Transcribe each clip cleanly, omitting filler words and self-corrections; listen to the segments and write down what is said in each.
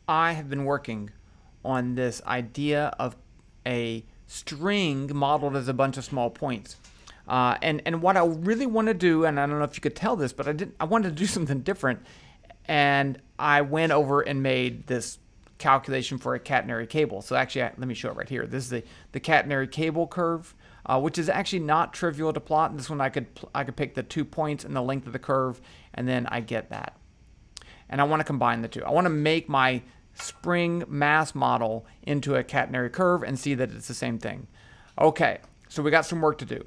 I have been working on this idea of a string modeled as a bunch of small points. And what I really want to do, and I don't know if you could tell this, but I wanted to do something different. And I went over and made this calculation for a catenary cable. So actually, let me show it right here. This is the catenary cable curve, which is actually not trivial to plot. This one I could pick the 2 points and the length of the curve, and then I get that. And I want to combine the two. I want to make my spring mass model into a catenary curve and see that it's the same thing. Okay, so we got some work to do.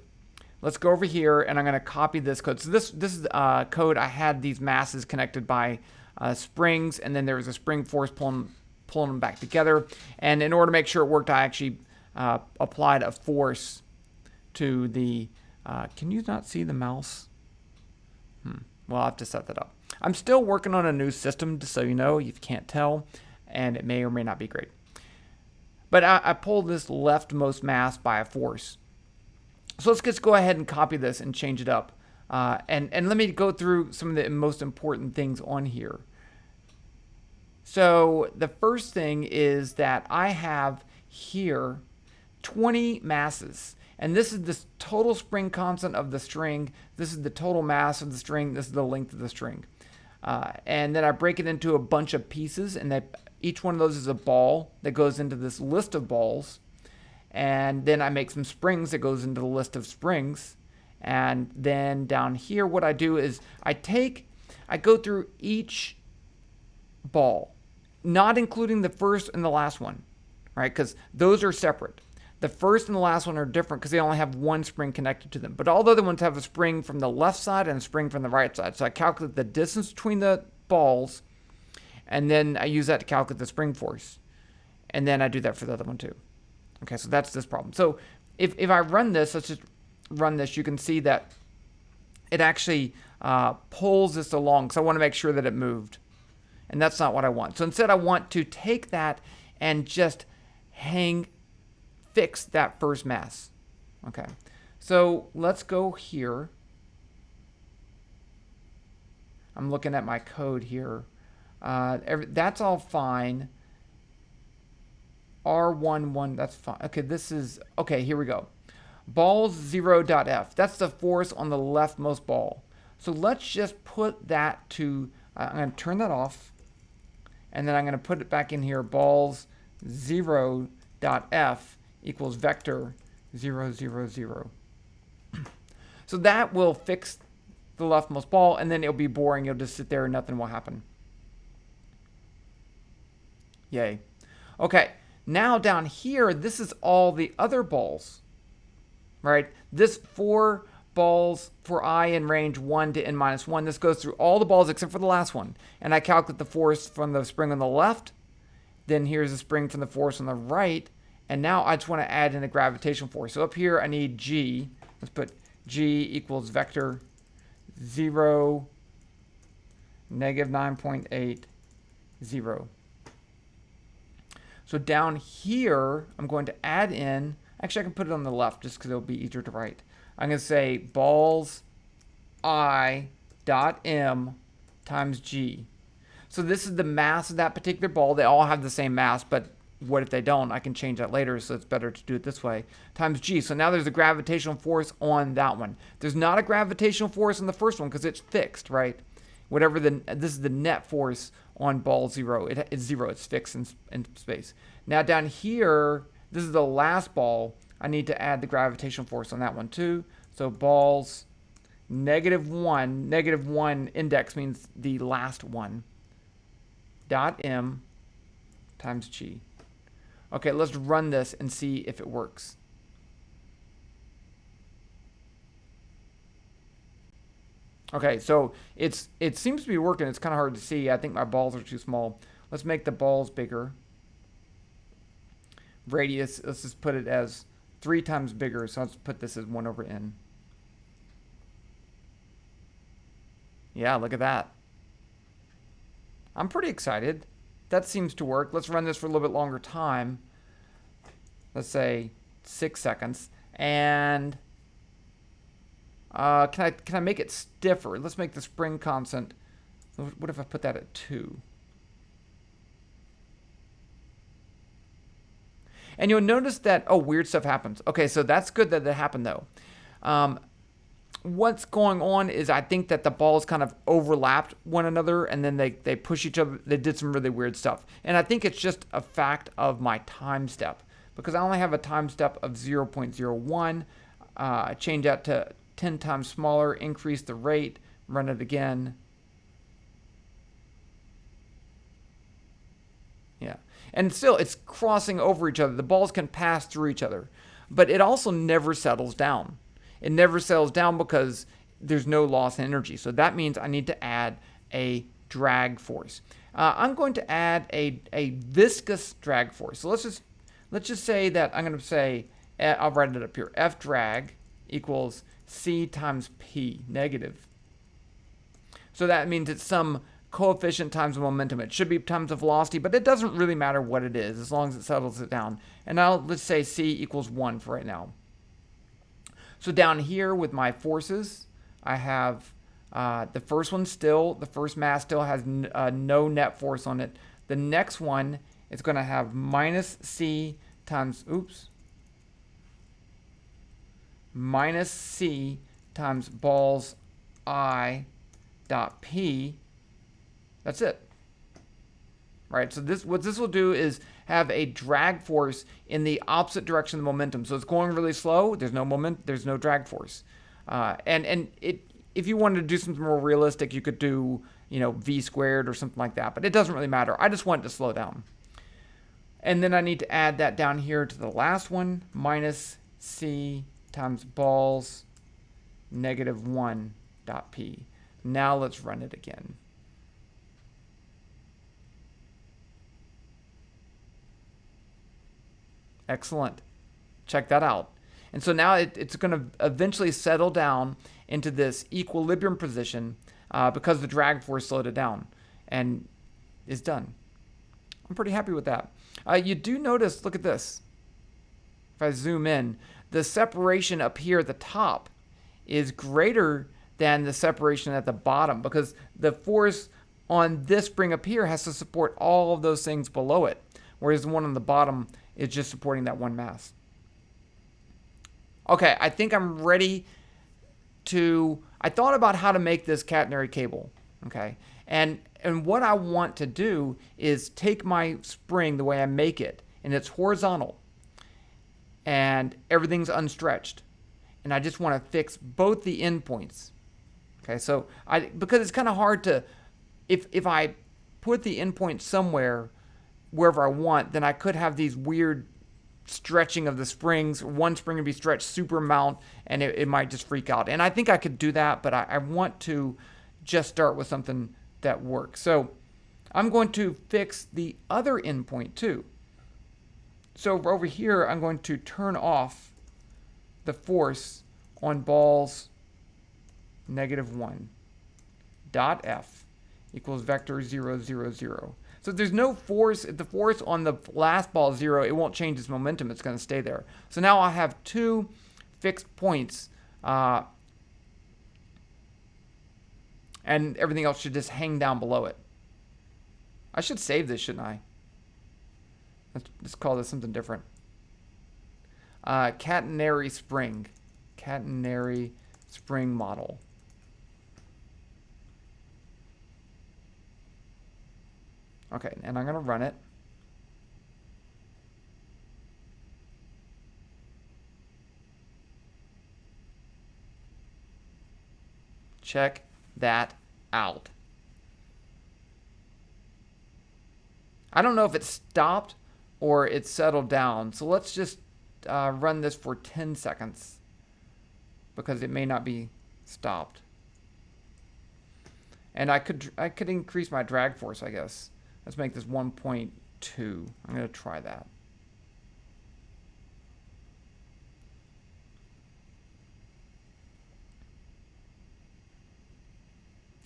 Let's go over here, and I'm going to copy this code. So this is code. I had these masses connected by springs, and then there was a spring force pulling them back together. And in order to make sure it worked, I actually applied a force to the... can you not see the mouse? Well, I'll have to set that up. I'm still working on a new system, just so you know, if you can't tell, and it may or may not be great. But I pulled this leftmost mass by a force. So let's just go ahead and copy this and change it up. And let me go through some of the most important things on here. So the first thing is that I have here 20 masses. And this is the total spring constant of the string. This is the total mass of the string. This is the length of the string. And then I break it into a bunch of pieces, and each one of those is a ball that goes into this list of balls. And then I make some springs that goes into the list of springs. And then down here, what I do is I go through each ball, not including the first and the last one, right? Because those are separate. The first and the last one are different because they only have one spring connected to them. But all the other ones have a spring from the left side and a spring from the right side. So I calculate the distance between the balls, and then I use that to calculate the spring force. And then I do that for the other one too. Okay, so that's this problem. So if I run this, let's just run this, you can see that it actually pulls this along. So I want to make sure that it moved. And that's not what I want. So instead I want to take that and just fix that first mass. Okay, so let's go here. I'm looking at my code here. That's all fine. R11, that's fine. Okay, here we go. Balls 0.f. That's the force on the leftmost ball. So let's just put that to, I'm going to turn that off. And then I'm going to put it back in here. Balls 0.f equals vector 0, 0, 0. So that will fix the leftmost ball, and then it'll be boring. You'll just sit there and nothing will happen. Yay. Okay, now down here, this is all the other balls, right? This 4 balls for I in range 1 to n-1. This goes through all the balls except for the last one. And I calculate the force from the spring on the left. Then here's the spring from the force on the right. And now I just want to add in the gravitational force. So up here I need G. Let's put G equals vector 0, negative 9.8, 0. So down here, I'm going to add in, actually I can put it on the left just because it'll be easier to write. I'm going to say balls I dot M times G. So this is the mass of that particular ball. They all have the same mass, but what if they don't? I can change that later, so it's better to do it this way. Times G. So now there's a gravitational force on that one. There's not a gravitational force on the first one because it's fixed, right? This is the net force on ball 0. It's 0. It's fixed in space. Now down here, this is the last ball. I need to add the gravitational force on that one too. So balls -1. -1 index means the last one. Dot M times G. Okay, let's run this and see if it works. Okay, so it seems to be working. It's kind of hard to see. I think my balls are too small. Let's make the balls bigger. Radius, let's just put it as 3 times bigger. So let's put this as 1 over n. Yeah, look at that. I'm pretty excited. That seems to work. Let's run this for a little bit longer time. Let's say 6 seconds. And can I make it stiffer? Let's make the spring constant. What if I put that at 2? And you'll notice that, oh, weird stuff happens. Okay, so that's good that happened though. What's going on is I think that the balls kind of overlapped one another and then they push each other. They did some really weird stuff. And I think it's just a fact of my time step because I only have a time step of 0.01. Change that to 10 times smaller, increase the rate, run it again. Yeah. And still, it's crossing over each other. The balls can pass through each other. But it also never settles down. It never settles down because there's no loss in energy. So that means I need to add a drag force. I'm going to add a viscous drag force. So let's just say that I'm going to say, I'll write it up here, F drag equals C times P negative. So that means it's some coefficient times the momentum. It should be times the velocity, but it doesn't really matter what it is as long as it settles it down. And now let's say C equals 1 for right now. So down here with my forces, I have the first one still, the first mass still has no net force on it. The next one is going to have minus C times, minus C times balls I dot P. That's it. Right, so what this will do is have a drag force in the opposite direction of the momentum. So it's going really slow. There's no moment. There's no drag force. If you wanted to do something more realistic, you could do v squared or something like that. But it doesn't really matter. I just want it to slow down. And then I need to add that down here to the last one, minus C times balls negative 1 dot P. Now let's run it again. Excellent. Check that out. And so now it's going to eventually settle down into this equilibrium position because the drag force slowed it down and is done. I'm pretty happy with that. You do notice, look at this. If I zoom in, the separation up here at the top is greater than the separation at the bottom because the force on this spring up here has to support all of those things below it, whereas the one on the bottom is just supporting that one mass. Okay, I think I'm ready to, I thought about how to make this catenary cable, okay? And what I want to do is take my spring the way I make it, and it's horizontal, and everything's unstretched. And I just want to fix both the endpoints. Okay, so because it's kind of hard to, if I put the endpoint somewhere, wherever I want, then I could have these weird stretching of the springs. One spring would be stretched super amount, and it might just freak out. And I think I could do that, but I want to just start with something that works. So I'm going to fix the other endpoint too. So over here, I'm going to turn off the force on balls negative 1 dot F equals vector 0, 0, 0. So there's no force. If the force on the last ball is 0, it won't change its momentum. It's going to stay there. So now I have two fixed points, and everything else should just hang down below it. I should save this, shouldn't I? Let's call this something different. Catenary spring. Catenary spring model. Okay, and I'm going to run it. Check that out. I don't know if it stopped or it settled down. So let's just run this for 10 seconds because it may not be stopped. And I could increase my drag force, I guess. Let's make this 1.2. I'm going to try that.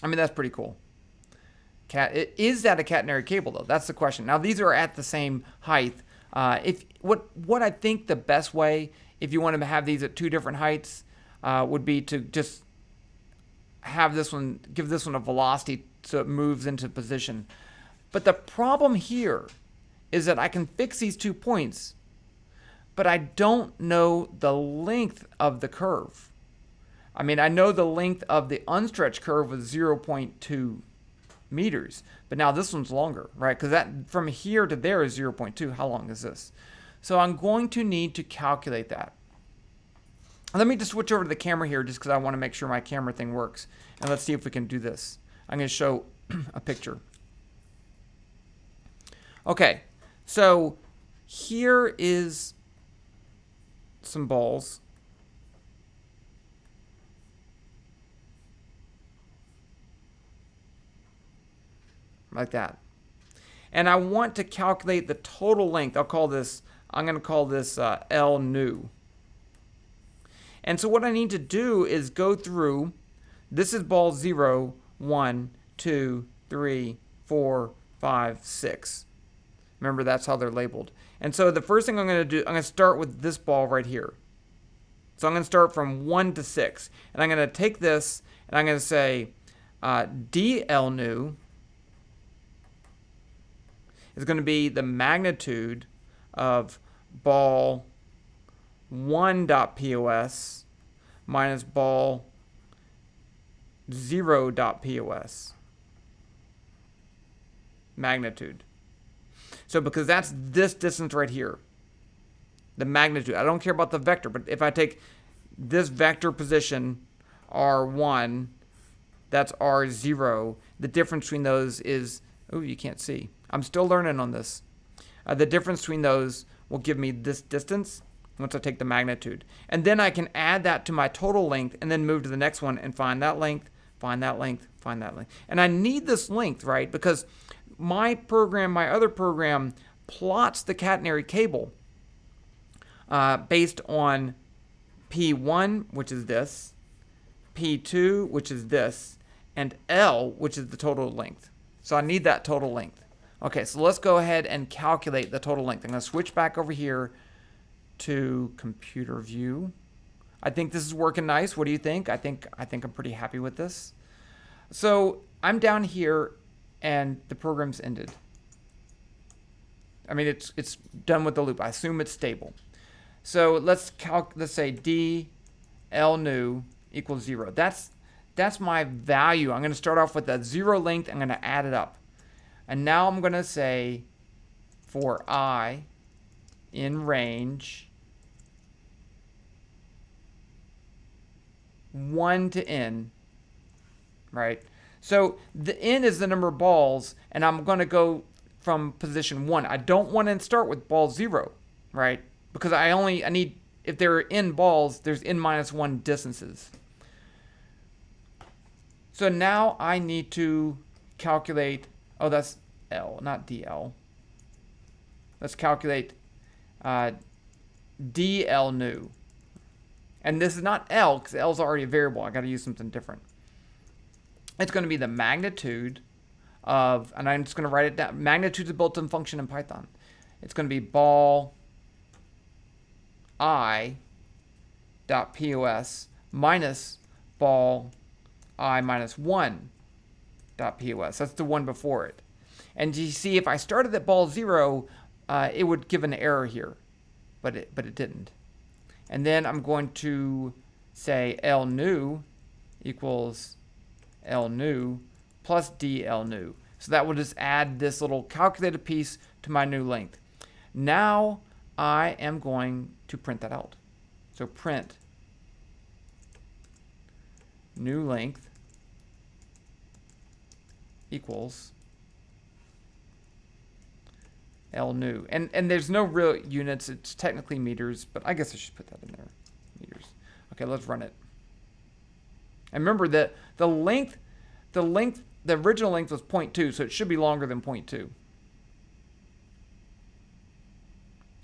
I mean, that's pretty cool. Is that a catenary cable, though? That's the question. Now, these are at the same height. What I think the best way, if you want to have these at two different heights, would be to just have this one, give this one a velocity so it moves into position. But the problem here is that I can fix these 2 points but I don't know the length of the curve. I mean, I know the length of the unstretched curve was 0.2 meters, but now this one's longer, right? Because that from here to there is 0.2. How long is this? So I'm going to need to calculate that. Let me just switch over to the camera here just because I want to make sure my camera thing works. And let's see if we can do this. I'm going to show a picture. Okay, so here is some balls. Like that. And I want to calculate the total length. I'm going to call this L nu. And so what I need to do is go through, this is ball 0, 1, 2, 3, 4, 5, 6. Remember, that's how they're labeled. And so the first thing I'm going to do, I'm going to start with this ball right here. So I'm going to start from 1 to 6. And I'm going to take this, and I'm going to say dL nu is going to be the magnitude of ball 1.pos minus ball 0.pos. Magnitude. So because that's this distance right here, the magnitude. I don't care about the vector, but if I take this vector position, R1, that's R0, the difference between those is, oh, you can't see. I'm still learning on this. The difference between those will give me this distance once I take the magnitude. And then I can add that to my total length and then move to the next one and find that length, find that length, find that length. And I need this length, right? Because my program, my other program, plots the catenary cable based on P1, which is this, P2, which is this, and L, which is the total length. So I need that total length. Okay, so let's go ahead and calculate the total length. I'm going to switch back over here to computer view. I think this is working nice. What do you think? I think I'm pretty happy with this. So I'm down here and the program's ended. I mean, it's done with the loop. I assume it's stable. So let's say d L nu equals 0. That's my value. I'm going to start off with that 0 length. I'm going to add it up. And now I'm going to say for I in range 1 to n, right? So the n is the number of balls, and I'm going to go from position 1. I don't want to start with ball 0, right? Because I need, if there are n balls, there's n minus 1 distances. So now I need to calculate, oh, that's L, not DL. Let's calculate DL nu. And this is not L, because L is already a variable. I got to use something different. It's going to be the magnitude of, and I'm just going to write it down. Magnitude is a built-in function in Python. It's going to be ball I dot POS minus ball I minus 1 dot POS. That's the one before it. And you see, if I started at ball 0, it would give an error here, but it didn't. And then I'm going to say L nu equals L nu plus DL nu. So that will just add this little calculated piece to my new length. Now I am going to print that out. So print new length equals L nu. And there's no real units. It's technically meters, but I guess I should put that in there. Meters. Okay, let's run it. And remember that the original length was 0.2, so it should be longer than 0.2.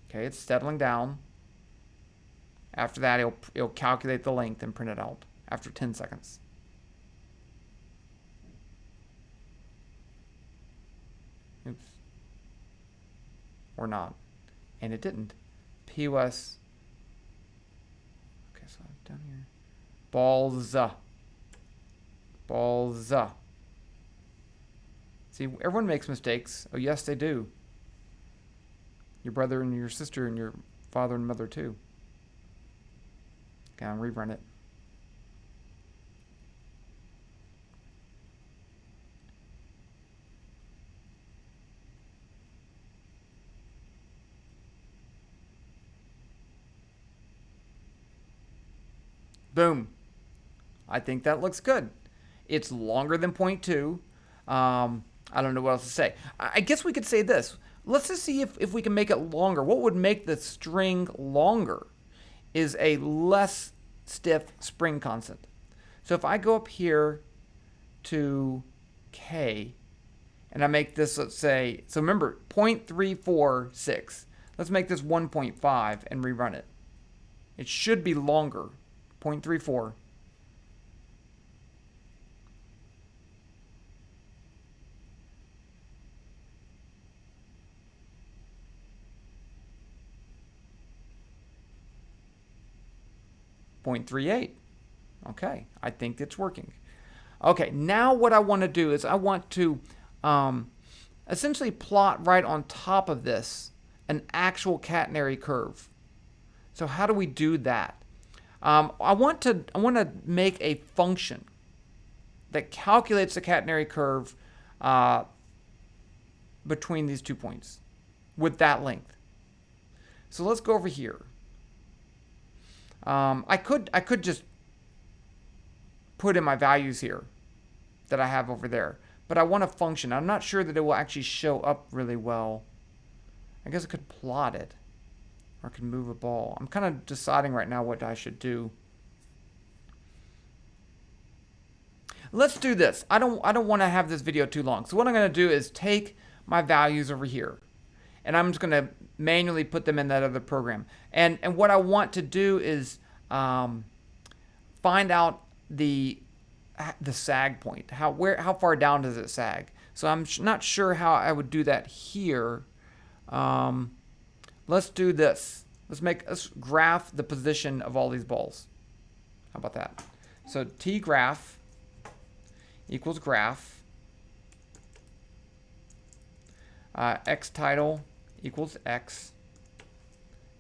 Okay, it's settling down. After that, it'll calculate the length and print it out after 10 seconds. Oops. Or not. And it didn't. POS. Okay, so down here. Balls. Balls. See, everyone makes mistakes. Oh, yes, they do. Your brother and your sister and your father and mother too. Okay, I'll rerun it. Boom. I think that looks good. It's longer than 0.2. I don't know what else to say. I guess we could say this. Let's just see if we can make it longer. What would make the string longer is a less stiff spring constant. So if I go up here to K and I make this, let's say, so remember 0.346. Let's make this 1.5 and rerun it. It should be longer. 0.34. .38. Okay, I think it's working. Okay, now what I want to do is I want to essentially plot right on top of this an actual catenary curve. So how do we do that? I want to make a function that calculates the catenary curve between these 2 points with that length. So let's go over here. I could just put in my values here that I have over there, but I want a function. I'm not sure that it will actually show up really well. I guess I could plot it, or I could move a ball. I'm kind of deciding right now what I should do. Let's do this. I don't want to have this video too long. So what I'm going to do is take my values over here, and I'm just going to manually put them in that other program. And what I want to do is find out the sag point. How far down does it sag? So I'm not sure how I would do that here. Let's do this. Let's graph the position of all these balls. How about that? So T graph equals graph. X title equals X.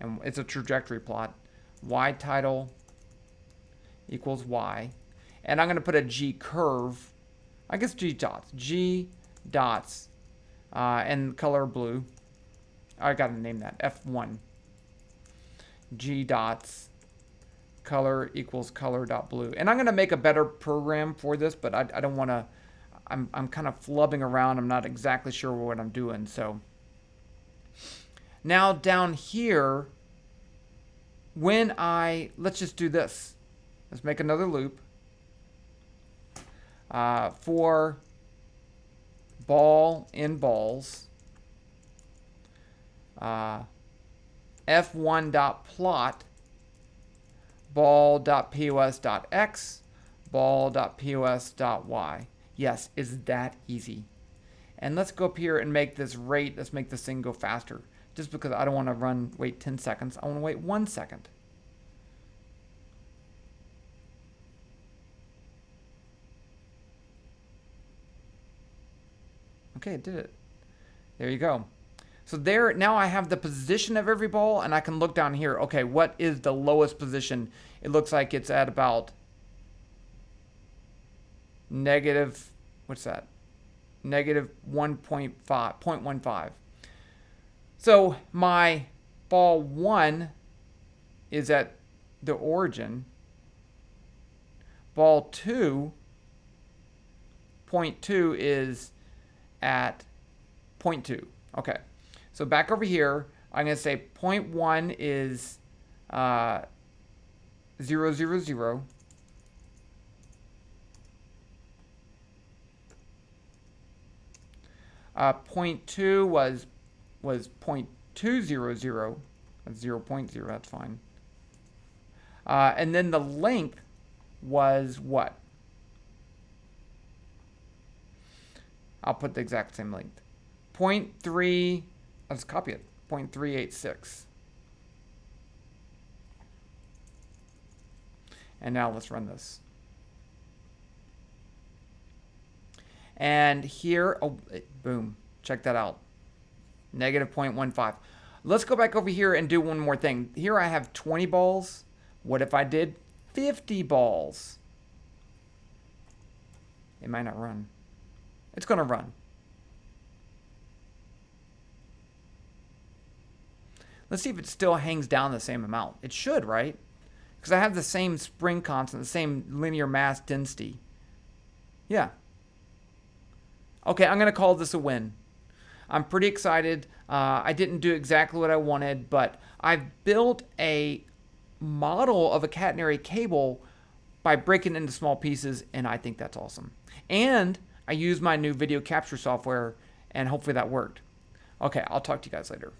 And it's a trajectory plot. Y title equals Y. And I'm going to put a G curve. I guess G dots. G dots. And color blue. I got to name that. F1. G dots. Color equals color dot blue. And I'm going to make a better program for this, but I don't want to. I'm kind of flubbing around. I'm not exactly sure what I'm doing. So now down here, let's just do this. Let's make another loop. For ball in balls, f1 dot plot ball.pos.x, ball.pos.y. Yes, it's that easy. And let's go up here and make this rate. Let's make this thing go faster. Just because I don't want to wait 10 seconds. I want to wait 1 second. Okay, it did it. There you go. So there, now I have the position of every ball, and I can look down here. Okay, what is the lowest position? It looks like it's at about negative, what's that? Negative 0.15. So my ball 1 is at the origin. Ball 2, 0.2 is at 0.2. Okay. So back over here, I'm going to say 0.1 is 0, 0, 0. 0.2 was 0.200. That's 0.0. That's fine. And then the length was what? I'll put the exact same length. 0.3. Let's copy it. 0.386. And now let's run this. And here, oh, boom, check that out. Negative 0.15. Let's go back over here and do one more thing. Here I have 20 balls. What if I did 50 balls? It might not run. It's going to run. Let's see if it still hangs down the same amount. It should, right? Because I have the same spring constant, the same linear mass density. Yeah. Okay, I'm going to call this a win. I'm pretty excited. I didn't do exactly what I wanted, but I've built a model of a catenary cable by breaking it into small pieces, and I think that's awesome. And I used my new video capture software, and hopefully that worked. Okay, I'll talk to you guys later.